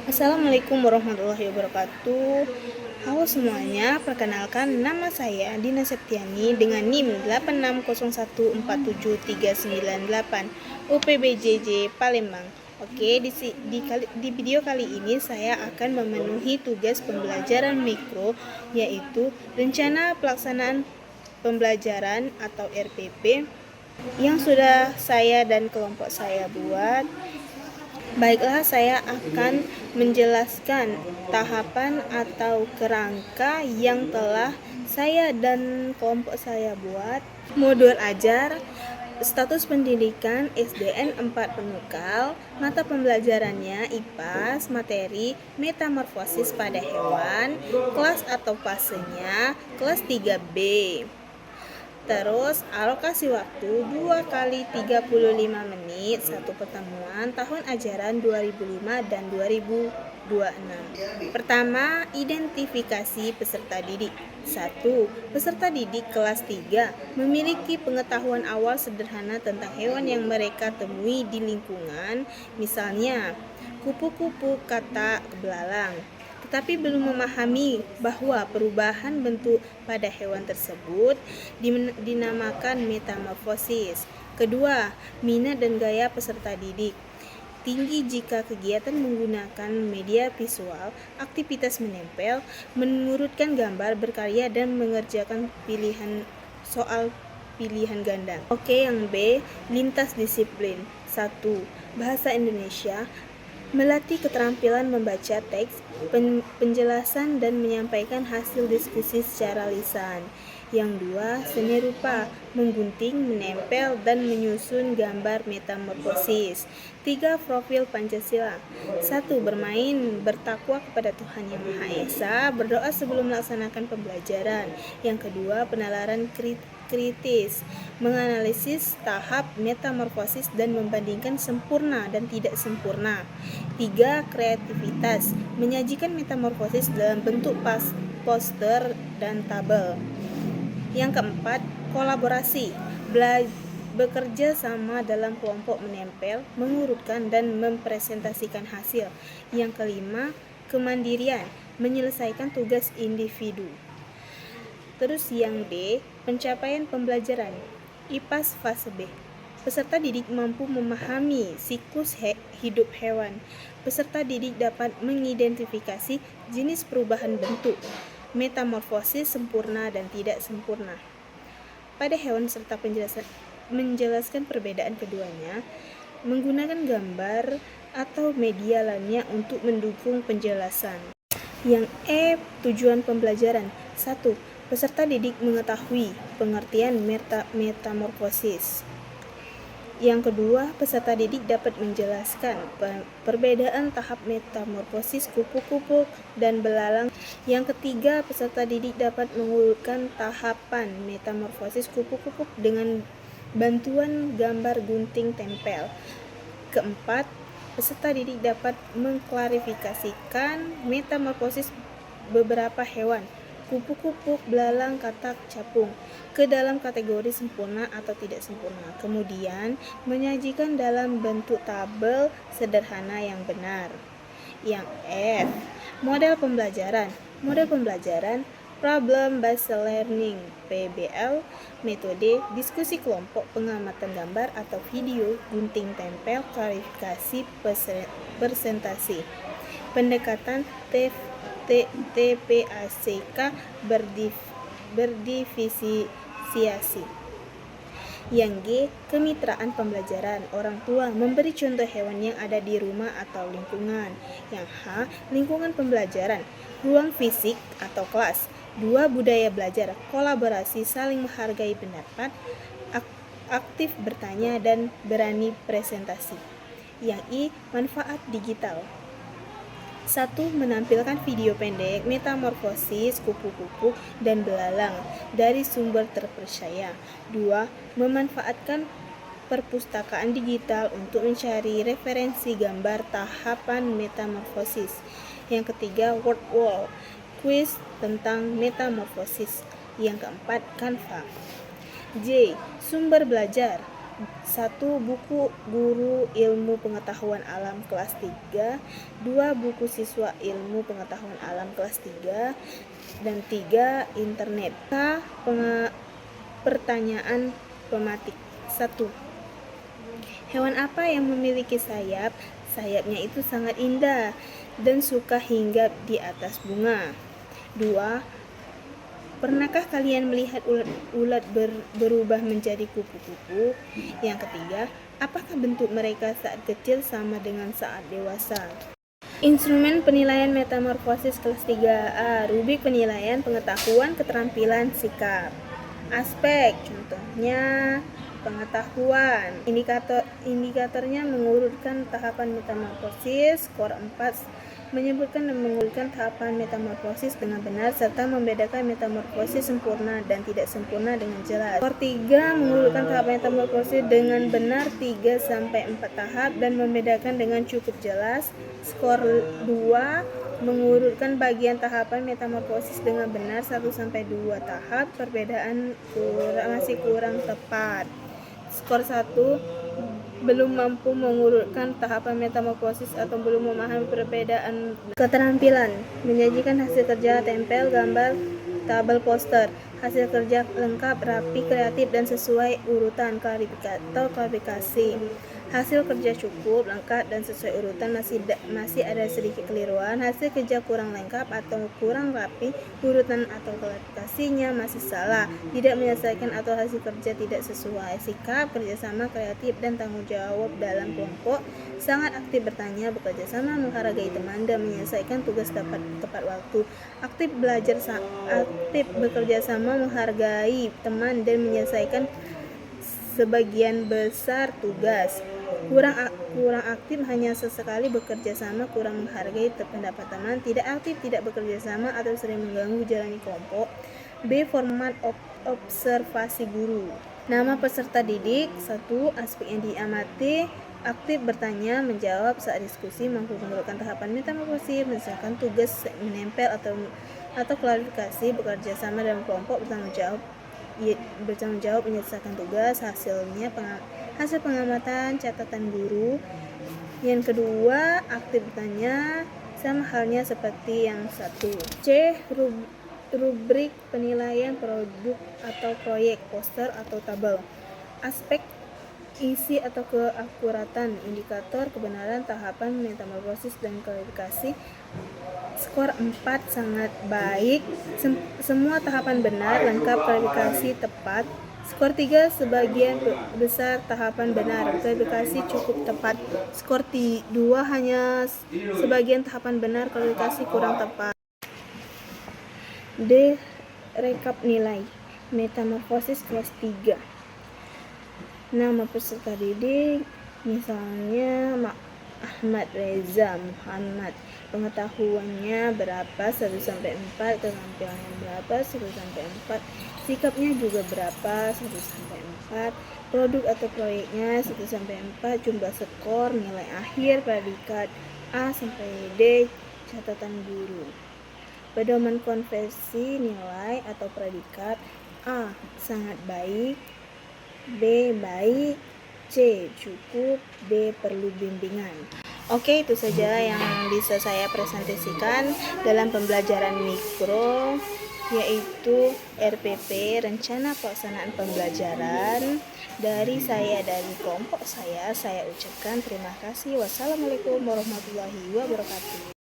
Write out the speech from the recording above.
Assalamualaikum warahmatullahi wabarakatuh. Halo semuanya, perkenalkan nama saya Dina Septiani dengan NIM 86014738 UPBJJ Palembang. Oke, di video kali ini saya akan memenuhi tugas pembelajaran mikro, yaitu Rencana Pelaksanaan Pembelajaran atau RPP yang sudah saya dan kelompok saya buat. Baiklah, saya akan menjelaskan tahapan atau kerangka yang telah saya dan kelompok saya buat. Modul ajar, status pendidikan SDN 4 Penukal, mata pembelajarannya IPAS, materi metamorfosis pada hewan, kelas atau fasenya kelas 3B. Terus alokasi waktu 2 kali 35 menit satu pertemuan tahun ajaran 2005 dan 2026. Pertama, identifikasi peserta didik. 1. Peserta didik kelas 3 memiliki pengetahuan awal sederhana tentang hewan yang mereka temui di lingkungan, misalnya kupu-kupu, katak, belalang, tetapi belum memahami bahwa perubahan bentuk pada hewan tersebut dinamakan metamorfosis. Kedua, minat dan gaya peserta didik tinggi jika kegiatan menggunakan media visual, aktivitas menempel, mengurutkan gambar, berkarya, dan mengerjakan soal pilihan ganda. Oke, yang B, lintas disiplin. 1. Bahasa Indonesia, melatih keterampilan membaca teks, penjelasan, dan menyampaikan hasil diskusi secara lisan. Yang 2, seni rupa, menggunting, menempel, dan menyusun gambar metamorfosis. 3, profil Pancasila. 1. Bermain, bertakwa kepada Tuhan Yang Maha Esa, berdoa sebelum melaksanakan pembelajaran. Yang kedua, penalaran kritis, menganalisis tahap metamorfosis dan membandingkan sempurna dan tidak sempurna. 3. Kreativitas, menyajikan metamorfosis dalam bentuk poster dan tabel. Yang keempat, kolaborasi, bekerja sama dalam kelompok, menempel, mengurutkan, dan mempresentasikan hasil. Yang kelima, kemandirian, menyelesaikan tugas individu. Terus yang D, pencapaian pembelajaran IPAS fase B. Peserta didik mampu memahami siklus hidup hewan. Peserta didik dapat mengidentifikasi jenis perubahan bentuk, metamorfosis sempurna dan tidak sempurna pada hewan serta menjelaskan perbedaan keduanya, menggunakan gambar atau media lainnya untuk mendukung penjelasan. Yang E, tujuan pembelajaran. 1. Peserta didik mengetahui pengertian metamorfosis. Yang kedua, peserta didik dapat menjelaskan perbedaan tahap metamorfosis kupu-kupu dan belalang. Yang ketiga, peserta didik dapat mengurutkan tahapan metamorfosis kupu-kupu dengan bantuan gambar gunting tempel. Keempat, peserta didik dapat mengklarifikasikan metamorfosis beberapa hewan, kupu-kupu, belalang, katak, capung, ke dalam kategori sempurna atau tidak sempurna. Kemudian menyajikan dalam bentuk tabel sederhana yang benar. Yang F, model pembelajaran. Model pembelajaran Problem Based Learning (PBL), metode diskusi kelompok, pengamatan gambar atau video, gunting tempel, klarifikasi, presentasi. Pendekatan TPACK berdifisiasi. Yang G, kemitraan pembelajaran. Orang tua memberi contoh hewan yang ada di rumah atau lingkungan. Yang H, lingkungan pembelajaran, ruang fisik atau kelas. 2, budaya belajar, kolaborasi, saling menghargai pendapat, aktif bertanya dan berani presentasi. Yang I, manfaat digital. 1. Menampilkan video pendek metamorfosis kupu-kupu dan belalang dari sumber terpercaya. 2. Memanfaatkan perpustakaan digital untuk mencari referensi gambar tahapan metamorfosis. Yang ketiga, word wall, kuis tentang metamorfosis. Yang keempat, Canva. J. Sumber belajar, 1. Buku guru ilmu pengetahuan alam kelas 3, 2. Buku siswa ilmu pengetahuan alam kelas 3, dan 3. Internet. Pertanyaan pematik. 1. Hewan apa yang memiliki sayap? Sayapnya itu sangat indah dan suka hinggap di atas bunga. 2. Pernahkah kalian melihat ulat berubah menjadi kupu-kupu? Yang ketiga, apakah bentuk mereka saat kecil sama dengan saat dewasa? Instrumen penilaian metamorfosis kelas 3A. Rubrik penilaian pengetahuan, keterampilan, sikap. Aspek, contohnya pengetahuan. Indikatornya mengurutkan tahapan metamorfosis. Skor 4 menyebutkan dan mengurutkan tahapan metamorfosis dengan benar serta membedakan metamorfosis sempurna dan tidak sempurna dengan jelas. Skor 3 mengurutkan tahapan metamorfosis dengan benar 3 sampai 4 tahap dan membedakan dengan cukup jelas. Skor 2 mengurutkan bagian tahapan metamorfosis dengan benar 1 sampai 2 tahap. Perbedaan masih kurang tepat. Skor 1 belum mampu mengurutkan tahapan metamorfosis atau belum memahami perbedaan. Keterampilan menyajikan hasil kerja, tempel, gambar, tabel, poster. Hasil kerja lengkap, rapi, kreatif, dan sesuai urutan. Klarifikasi. Hasil kerja cukup, lengkap, dan sesuai urutan. Masih ada sedikit keliruan. Hasil kerja kurang lengkap atau kurang rapi, urutan atau klarifikasinya masih salah. Tidak menyelesaikan atau hasil kerja tidak sesuai. Sikap, kerjasama, kreatif, dan tanggung jawab dalam kelompok. Sangat aktif bertanya, bekerja sama, menghargai teman, dan menyelesaikan tugas tepat waktu. Aktif bekerja sama, menghargai teman, dan menyelesaikan sebagian besar tugas. Kurang aktif, hanya sesekali bekerja sama, kurang menghargai pendapat teman. Tidak aktif, tidak bekerja sama, atau sering mengganggu jalannya kelompok. B. Format observasi guru. Nama peserta didik. 1. Aspek yang diamati. Aktif bertanya, menjawab saat diskusi, mampu mengurutkan tahapan metamorfosis, menyelesaikan tugas, menempel atau klarifikasi, bekerja sama dalam kelompok, bertanggung jawab menyelesaikan tugas. Hasil pengamatan, catatan guru. Yang kedua, aktif bertanya, sama halnya seperti yang 1. C. Rubrik penilaian produk atau proyek, poster atau tabel. Aspek isi atau keakuratan, indikator kebenaran tahapan metamorfosis dan klarifikasi. Skor 4 sangat baik, semua tahapan benar, lengkap, klarifikasi tepat. Skor 3 sebagian besar tahapan benar, klarifikasi cukup tepat. Skor 2 hanya sebagian tahapan benar, klarifikasi kurang tepat. D. Rekap nilai metamorfosis kelas 3. Nama peserta didik, misalnya Ahmad Reza Muhammad. Pengetahuannya berapa 1 sampai 4, keterampilannya berapa 1 sampai 4, sikapnya juga berapa 1 sampai 4, produk atau proyeknya 1 sampai 4, jumlah skor, nilai akhir, predikat A sampai D, catatan guru. Pedoman konversi nilai atau predikat. A. Sangat baik, B. Baik, C. Cukup, D. Perlu bimbingan. Oke, itu saja yang bisa saya presentasikan dalam pembelajaran mikro, yaitu RPP, Rencana Pelaksanaan Pembelajaran. Dari kelompok saya ucapkan terima kasih. Wassalamualaikum warahmatullahi wabarakatuh.